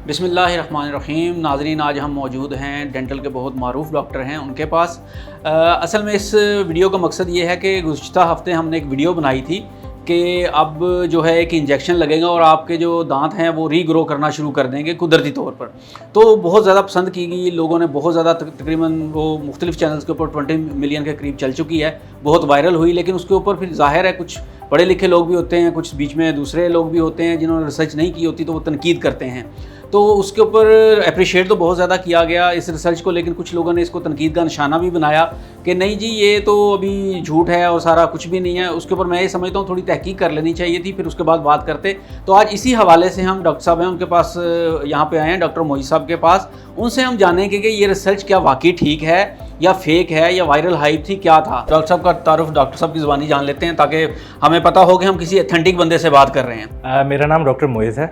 بسم اللہ الرحمن الرحیم. ناظرین، آج ہم موجود ہیں ڈینٹل کے بہت معروف ڈاکٹر ہیں ان کے پاس. اصل میں اس ویڈیو کا مقصد یہ ہے کہ گزشتہ ہفتے ہم نے ایک ویڈیو بنائی تھی کہ اب جو ہے ایک انجیکشن لگے گا اور آپ کے جو دانت ہیں وہ ری گرو کرنا شروع کر دیں گے قدرتی طور پر. تو بہت زیادہ پسند کی گئی، لوگوں نے بہت زیادہ، تقریباً وہ مختلف چینلز کے اوپر 20 ملین کے قریب چل چکی ہے، بہت وائرل ہوئی. لیکن اس کے اوپر پھر ظاہر ہے کچھ پڑھے لکھے لوگ بھی ہوتے ہیں، کچھ بیچ میں دوسرے لوگ بھی ہوتے ہیں جنہوں نے ریسرچ نہیں کی ہوتی تو وہ تنقید کرتے ہیں. تو اس کے اوپر اپریشیٹ تو بہت زیادہ کیا گیا اس ریسرچ کو، لیکن کچھ لوگوں نے اس کو تنقید کا نشانہ بھی بنایا کہ نہیں جی یہ تو ابھی جھوٹ ہے اور سارا کچھ بھی نہیں ہے. اس کے اوپر میں یہ سمجھتا ہوں تھوڑی تحقیق کر لینی چاہیے تھی، پھر اس کے بعد بات کرتے. تو آج اسی حوالے سے ہم ڈاکٹر صاحب ہیں ان کے پاس یہاں پہ آئے ہیں، ڈاکٹر معیز صاحب کے پاس. ان سے ہم جانیں گے کہ یہ ریسرچ کیا واقعی ٹھیک ہے یا فیک ہے یا وائرل ہائپ تھی، کیا تھا. ڈاکٹر صاحب کا تعارف ڈاکٹر صاحب کی زبانی جان لیتے ہیں تاکہ ہمیں پتہ ہو کہ ہم کسی اتھینٹک بندے سے بات کر رہے ہیں. میرا نام ڈاکٹر معیز ہے.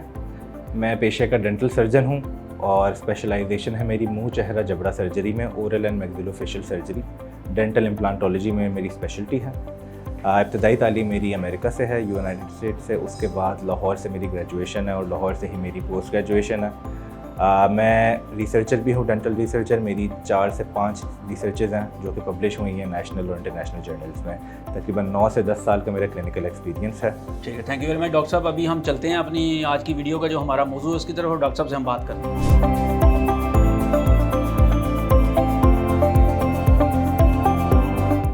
میں پیشے کا ڈینٹل سرجن ہوں اور اسپیشلائزیشن ہے میری منہ چہرہ جبڑا سرجری میں، اورل اینڈ میگزیلوفیشل سرجری. ڈینٹل امپلانٹولوجی میں میری اسپیشلٹی ہے. ابتدائی تعلیم میری امریکہ سے ہے، یونائٹڈ اسٹیٹ سے. اس کے بعد لاہور سے میری گریجویشن ہے اور لاہور سے ہی میری پوسٹ گریجویشن ہے. میں ریسرچر بھی ہوں، ڈینٹل ریسرچر. میری 4 سے 5 ریسرچز ہیں جو کہ پبلش ہوئی ہیں نیشنل اور انٹرنیشنل جرنلز میں. تقریباً 9 سے 10 سال کا میرا کلینکل ایکسپیرینس ہے. ٹھیک ہے، thank you very much doctor صاحب. ابھی ہم چلتے ہیں اپنی آج کی ویڈیو کا جو ہمارا موضوع ہے اس کی طرف اور ڈاکٹر صاحب سے ہم بات کرتے ہیں.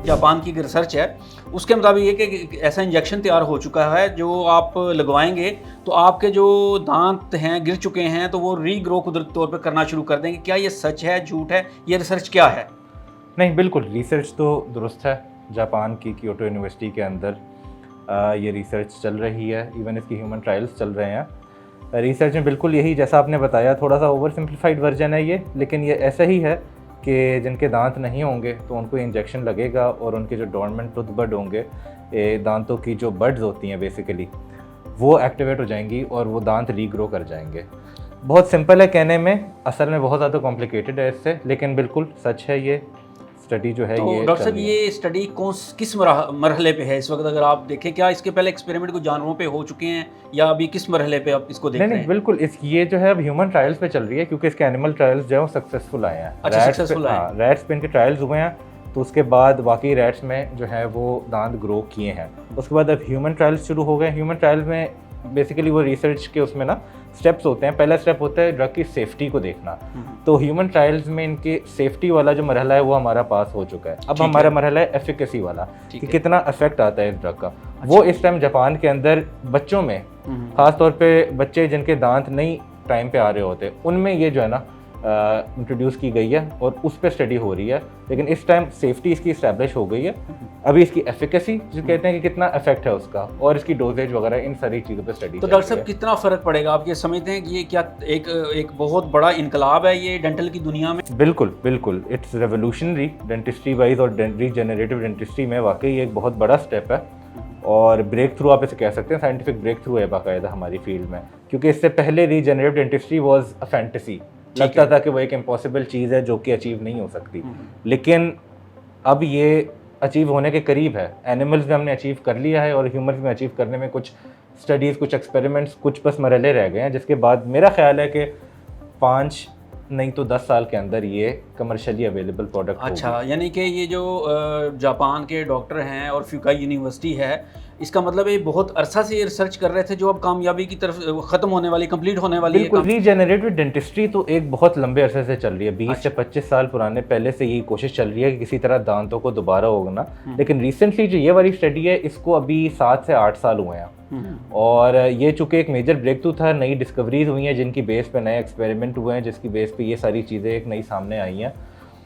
جاپان کی ریسرچ ہے، اس کے مطابق یہ کہ ایسا انجیکشن تیار ہو چکا ہے جو آپ لگوائیں گے تو آپ کے جو دانت ہیں گر چکے ہیں تو وہ ری گرو قدرتی طور پہ کرنا شروع کر دیں گے. کیا یہ سچ ہے، جھوٹ ہے، یہ ریسرچ کیا ہے؟ نہیں، بالکل ریسرچ تو درست ہے. جاپان کی کیوٹو یونیورسٹی کے اندر یہ ریسرچ چل رہی ہے. ایون اس کی ہیومن ٹرائلز چل رہے ہیں. ریسرچ میں بالکل یہی جیسا آپ نے بتایا، تھوڑا سا اوور سمپلیفائڈ ورژن ہے یہ، لیکن یہ ایسا ہی ہے کہ جن کے دانت نہیں ہوں گے تو ان کو انجیکشن لگے گا اور ان کے جو ڈورمنٹ ٹوتھ بڈ ہوں گے، دانتوں کی جو بڈز ہوتی ہیں بیسیکلی، وہ ایکٹیویٹ ہو جائیں گی اور وہ دانت ری گرو کر جائیں گے. بہت سمپل ہے کہنے میں، اصل میں بہت زیادہ کمپلیکیٹڈ ہے اس سے، لیکن بالکل سچ ہے. یہ اسٹڈی جو ہے یہ ڈاکٹر صاحب یہ اسٹڈی کس مرحلے پہ ہے اس وقت؟ اگر آپ دیکھیں کیا اس کے پہلے ایکسپیریمنٹ کو جانوروں پہ ہو چکے ہیں یا ابھی کس مرحلے پہ آپ اس کو دیکھ رہے ہیں؟ نہیں بالکل یہ جو ہے اب ہیومن ٹرائلز پہ چل رہی ہے کیونکہ اس کے اینیمل ٹرائلز جو ہے وہ سکسیزفل آئے ہیں. اچھا، سکسیزفل آئے ہیں. ریٹس پہ ان کے ٹرائلز ہوئے ہیں تو اس کے بعد باقی ریٹس میں جو ہے وہ دانت گرو کیے ہیں. اس کے بعد اب ہیومن ٹرائلز شروع ہو گئے. ہیومن ٹرائلز میں بیسیکلی وہ ریسرچ کے اس میں نا اسٹیپس ہوتے ہیں. پہلا اسٹیپ ہوتا ہے ڈرگ کی سیفٹی کو دیکھنا. تو ہیومن ٹرائلز میں ان کی سیفٹی والا جو مرحلہ ہے وہ ہمارا پاس ہو چکا ہے. اب ہمارا مرحلہ ہے ایفیکیسی والا کہ کتنا افیکٹ آتا ہے اس ڈرگ کا. وہ اس ٹائم جاپان کے اندر بچوں میں، خاص طور پہ بچے جن کے دانت نہیں ٹائم پہ آ رہے ہوتے، ان میں یہ جو ہے نا انٹروڈیوس کی گئی ہے اور اس پہ اسٹڈی ہو رہی ہے. لیکن اس ٹائم سیفٹی اس کی اسٹیبلش ہو گئی ہے. ابھی اس کی ایفیکیسی جو کہتے ہیں کہ کتنا افیکٹ ہے اس کا اور اس کی ڈوزیج وغیرہ، ان ساری چیزوں پہ اسٹڈی. تو ڈاکٹر صاحب کتنا فرق پڑے گا؟ آپ یہ سمجھتے ہیں کہ یہ کیا ایک بہت بڑا انقلاب ہے یہ ڈینٹل کی دنیا میں؟ بالکل اٹس ریولیوشنری ڈینٹسٹری وائز اور ریجنریٹو ڈینٹسٹری میں. واقعی ایک بہت بڑا اسٹیپ ہے اور بریک تھرو آپ اسے کہہ سکتے ہیں. سائنٹیفک بریک تھرو ہے باقاعدہ ہماری فیلڈ میں، کیونکہ اس سے پہلے regenerative dentistry was a fantasy. لگتا تھا کہ وہ ایک امپاسبل چیز ہے جو کہ اچیو نہیں ہو سکتی، لیکن اب یہ اچیو ہونے کے قریب ہے. اینیملز میں ہم نے اچیو کر لیا ہے اور ہیومنز میں اچیو کرنے میں کچھ اسٹڈیز، کچھ ایکسپیریمنٹس، کچھ بس مرحلے رہ گئے ہیں، جس کے بعد میرا خیال ہے کہ 5 نہیں تو 10 سال کے اندر یہ کمرشلی اویلیبل پروڈکٹ ہوگی. اچھا، یعنی کہ یہ جو جاپان کے ڈاکٹر ہیں اور فیوکائی یونیورسٹی ہے، اس کا مطلب یہ بہت عرصہ سے یہ ریسرچ کر رہے تھے جو اب کامیابی کی طرف ختم ہونے والی، کمپلیٹ ہونے والی ہے. بالکل ریجنریٹو ڈینٹسٹری تو ایک بہت لمبے عرصے سے چل رہی ہے. 20 سے 25 سال پرانے پہلے سے یہی کوشش چل رہی ہے کہ کسی طرح دانتوں کو دوبارہ ہوگنا. لیکن ریسنٹلی جو یہ والی اسٹڈی ہے اس کو ابھی 7 سے 8 سال ہوئے ہیں اور یہ چونکہ ایک میجر بریک تھرو تھا. نئی ڈسکوریز ہوئی ہیں جن کی بیس پہ نئے ایکسپیریمنٹ ہوئے ہیں، جس کی بیس پہ یہ ساری چیزیں ایک نئی سامنے آئی ہیں.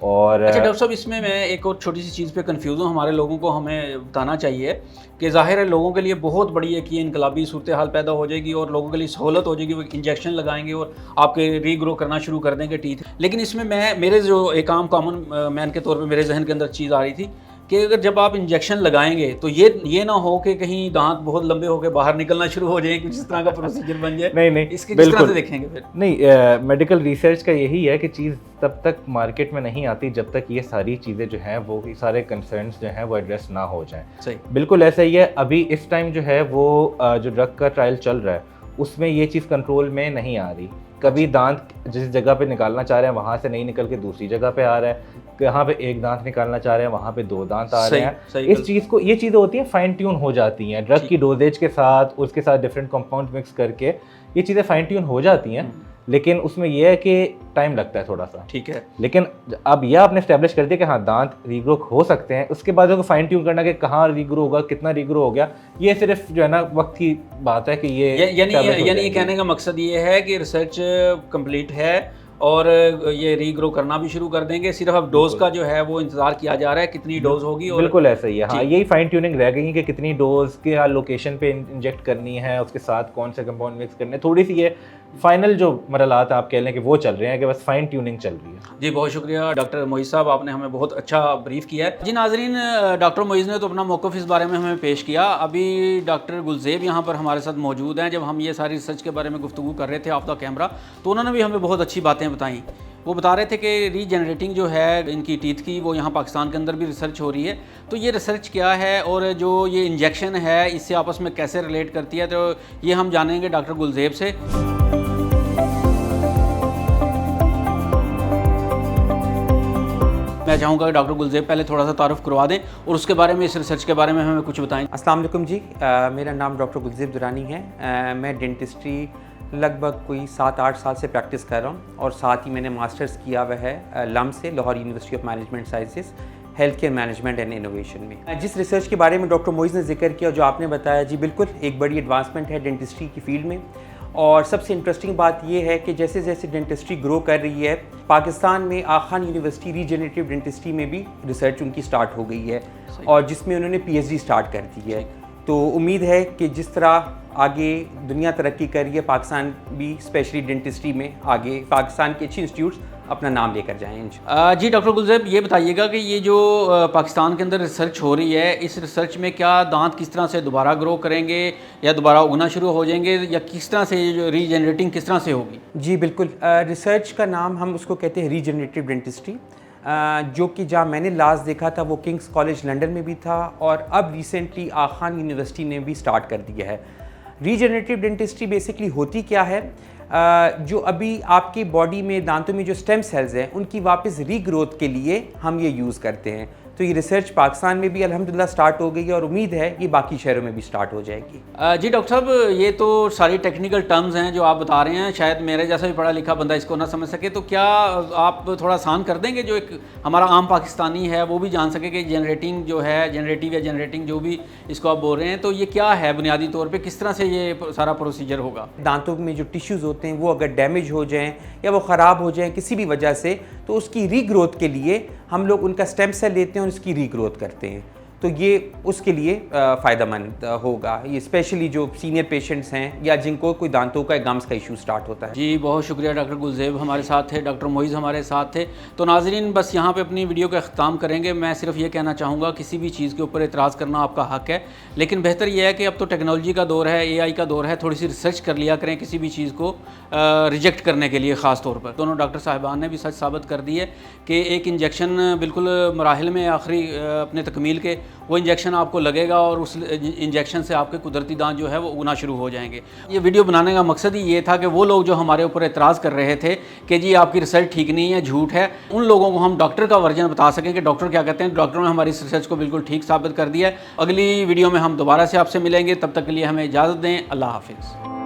اور اچھا ڈاکٹر صاحب، اس میں ایک اور چھوٹی سی چیز پہ کنفیوز ہوں. ہمارے لوگوں کو ہمیں بتانا چاہیے کہ ظاہر ہے لوگوں کے لیے بہت بڑی ایک یہ انقلابی صورتحال پیدا ہو جائے گی اور لوگوں کے لیے سہولت ہو جائے گی. وہ انجیکشن لگائیں گے اور آپ کے ری گرو کرنا شروع کر دیں گے ٹیتھ. لیکن اس میں میرے جو ایک عام کامن مین کے طور پہ میرے ذہن کے اندر چیز آ رہی تھی کہ اگر جب آپ انجیکشن لگائیں گے تو یہ نہ ہو کہ کہیں دانت بہت لمبے ہو کے باہر نکلنا شروع ہو جائیں، کچھ اس طرح کا پروسیجر بن جائے. نہیں اس کے کس طرح سے دیکھیں گے پھر؟ نہیں، میڈیکل ریسرچ کا یہی ہے کہ چیز تب تک مارکیٹ میں نہیں آتی جب تک یہ ساری چیزیں جو ہیں وہ سارے کنسرنس جو ہیں وہ ایڈریس نہ ہو جائیں. صحیح، بالکل ایسا ہی ہے. ابھی اس ٹائم جو ہے وہ جو ڈرگ کا ٹرائل چل رہا ہے اس میں یہ چیز کنٹرول میں نہیں آ رہی. کبھی دانت جس جگہ پہ نکالنا چاہ رہے ہیں وہاں سے نہیں نکل کے دوسری جگہ پہ آ رہا ہے, کہاں پہ ایک دانت نکالنا چاہ رہے ہیں وہاں پہ 2 دانت آ رہے ہیں. اس چیز کو, یہ چیزیں ہوتی ہیں فائن ٹیون ہو جاتی ہیں ڈرگ کی ڈوزیج کے ساتھ, اس کے ساتھ ڈفرینٹ کمپاؤنڈ مکس کر کے یہ چیزیں فائن ٹیون ہو جاتی ہیں, لیکن اس میں یہ ہے کہ ٹائم لگتا ہے تھوڑا سا. ٹھیک ہے, لیکن اب یہ آپ نے اسٹیبلش کر دیا کہ ہاں دانت ری گرو ہو سکتے ہیں, اس کے بعد فائن ٹیون کرنا کہ کہاں ری گرو ہوگا, کتنا ری گرو ہو گیا, یہ صرف جو ہے نا وقت کی بات ہے کہ یہ یعنی کہنے کا مقصد یہ ہے کہ ریسرچ کمپلیٹ ہے اور یہ ری گرو کرنا بھی شروع کر دیں گے, صرف اب ڈوز کا جو ہے وہ انتظار کیا جا رہا ہے کتنی ڈوز ہوگی. بالکل ایسا ہی ہے, ہاں یہی فائن ٹیوننگ رہ گئی کہ کتنی ڈوز کیا لوکیشن پہ انجیکٹ کرنی ہے, اس کے ساتھ کون سے کمپاؤنڈ مکس کرنے, تھوڑی سی یہ فائنل جو مرحلات آپ کہہ لیں کہ وہ چل رہے ہیں کہ بس فائن ٹیوننگ چل رہی ہے. جی بہت شکریہ ڈاکٹر معیز صاحب, آپ نے ہمیں بہت اچھا بریف کیا ہے. جی ناظرین, ڈاکٹر معیز نے تو اپنا موقف اس بارے میں ہمیں پیش کیا. ابھی ڈاکٹر گلزیب یہاں پر ہمارے ساتھ موجود ہیں. جب ہم یہ ساری ریسرچ کے بارے میں گفتگو کر رہے تھے آف دا کیمرہ, تو انہوں نے بھی ہمیں بہت اچھی باتیں بتائیں. وہ بتا رہے تھے کہ ری جنریٹنگ جو ہے ان کی ٹیتھ کی, وہ یہاں پاکستان کے اندر بھی ریسرچ ہو رہی ہے. تو یہ ریسرچ کیا ہے اور جو یہ انجیکشن ہے اس سے آپس میں کیسے ریلیٹ کرتی ہے, تو یہ ہم جانیں گے ڈاکٹر گلزیب سے. میں چاہوں گا کہ ڈاکٹر گلزیب پہلے تھوڑا سا تعارف کروا دیں اور اس کے بارے میں, اس ریسرچ کے بارے میں ہمیں کچھ بتائیں. السلام علیکم جی, میرا نام ڈاکٹر گلزیب درانی ہے. میں ڈینٹسٹری لگ بھگ کوئی 7-8 سال سے پریکٹس کر رہا ہوں, اور ساتھ ہی میں نے ماسٹرز کیا ہوا ہے لم سے, Lahore university of management sciences, health care management and innovation میں. جس ریسرچ کے بارے میں ڈاکٹر معیز نے ذکر کیا, جو آپ نے بتایا, جی بالکل ایک بڑی ایڈوانسمنٹ ہے ڈینٹسٹری کی فیلڈ میں. اور سب سے انٹرسٹنگ بات یہ ہے کہ جیسے جیسے ڈینٹسٹری گرو کر رہی ہے, پاکستان میں آغا خان یونیورسٹی ریجنریٹیو ڈینٹسٹری میں بھی ریسرچ ان کی سٹارٹ ہو گئی ہے, اور جس میں انہوں نے پی ایچ ڈی سٹارٹ کر دی ہے. تو امید ہے کہ جس طرح آگے دنیا ترقی کر رہی ہے, پاکستان بھی اسپیشلی ڈینٹسٹری میں آگے, پاکستان کے اچھی انسٹیٹیوٹس اپنا نام لے کر جائیں. جی ڈاکٹر گلزیب, یہ بتائیے گا کہ یہ جو پاکستان کے اندر ریسرچ ہو رہی ہے, اس ریسرچ میں کیا دانت کس طرح سے دوبارہ گرو کریں گے یا دوبارہ اگنا شروع ہو جائیں گے, یا کس طرح سے یہ جو ری جنریٹنگ کس طرح سے ہوگی؟ جی بالکل, ریسرچ کا نام ہم اس کو کہتے ہیں ری جنریٹیو ڈینٹسٹری, جو کہ جہاں میں نے لاسٹ دیکھا تھا وہ کنگس کالج لنڈن میں بھی تھا, اور اب ریسنٹلی آغا خان یونیورسٹی نے بھی سٹارٹ کر دیا ہے. ریجنریٹیو ڈینٹسٹری بیسکلی ہوتی کیا ہے, جو ابھی آپ کی باڈی میں دانتوں میں جو سٹیم سیلز ہیں ان کی واپس ری گروتھ کے لیے ہم یہ یوز کرتے ہیں. تو یہ ریسرچ پاکستان میں بھی الحمدللہ سٹارٹ ہو گئی ہے, اور امید ہے یہ باقی شہروں میں بھی سٹارٹ ہو جائے گی. جی ڈاکٹر صاحب, یہ تو ساری ٹیکنیکل ٹرمز ہیں جو آپ بتا رہے ہیں, شاید میرے جیسا بھی پڑھا لکھا بندہ اس کو نہ سمجھ سکے, تو کیا آپ تھوڑا آسان کر دیں گے جو ایک ہمارا عام پاکستانی ہے وہ بھی جان سکے کہ جنریٹنگ جو ہے, جنریٹیو یا جنریٹنگ جو بھی اس کو آپ بول رہے ہیں, تو یہ کیا ہے بنیادی طور پہ, کس طرح سے یہ سارا پروسیجر ہوگا؟ دانتوں میں جو ٹیشوز ہوتے ہیں وہ اگر ڈیمیج ہو جائیں یا وہ خراب ہو جائیں کسی بھی وجہ سے, تو اس کی ری گروتھ کے لیے ہم لوگ ان کا سٹیم سیل لیتے ہیں اور اس کی ری گروتھ کرتے ہیں. تو یہ اس کے لیے فائدہ مند ہوگا, یہ اسپیشلی جو سینئر پیشنٹس ہیں یا جن کو کوئی دانتوں کا گمز کا ایشو سٹارٹ ہوتا ہے. جی بہت شکریہ ڈاکٹر گلزیب ہمارے ساتھ تھے, ڈاکٹر معیز ہمارے ساتھ تھے. تو ناظرین بس یہاں پہ اپنی ویڈیو کا اختتام کریں گے. میں صرف یہ کہنا چاہوں گا, کسی بھی چیز کے اوپر اعتراض کرنا آپ کا حق ہے, لیکن بہتر یہ ہے کہ اب تو ٹیکنالوجی کا دور ہے, اے آئی کا دور ہے, تھوڑی سی ریسرچ کر لیا کریں کسی بھی چیز کو ریجیکٹ کرنے کے لیے. خاص طور پر دونوں ڈاکٹر صاحبان نے بھی سچ ثابت کر دی ہے کہ ایک انجیکشن بالکل مراحل میں آخری اپنے تکمیل کے, وہ انجیکشن آپ کو لگے گا اور اس انجیکشن سے آپ کے قدرتی دانت جو ہے وہ اگنا شروع ہو جائیں گے. یہ ویڈیو بنانے کا مقصد ہی یہ تھا کہ وہ لوگ جو ہمارے اوپر اعتراض کر رہے تھے کہ جی آپ کی ریسرچ ٹھیک نہیں ہے, جھوٹ ہے, ان لوگوں کو ہم ڈاکٹر کا ورژن بتا سکیں کہ ڈاکٹر کیا کہتے ہیں. ڈاکٹروں نے ہماری ریسرچ کو بالکل ٹھیک ثابت کر دیا ہے. اگلی ویڈیو میں ہم دوبارہ سے آپ سے ملیں گے, تب تک کے لیے ہمیں اجازت دیں. اللہ حافظ.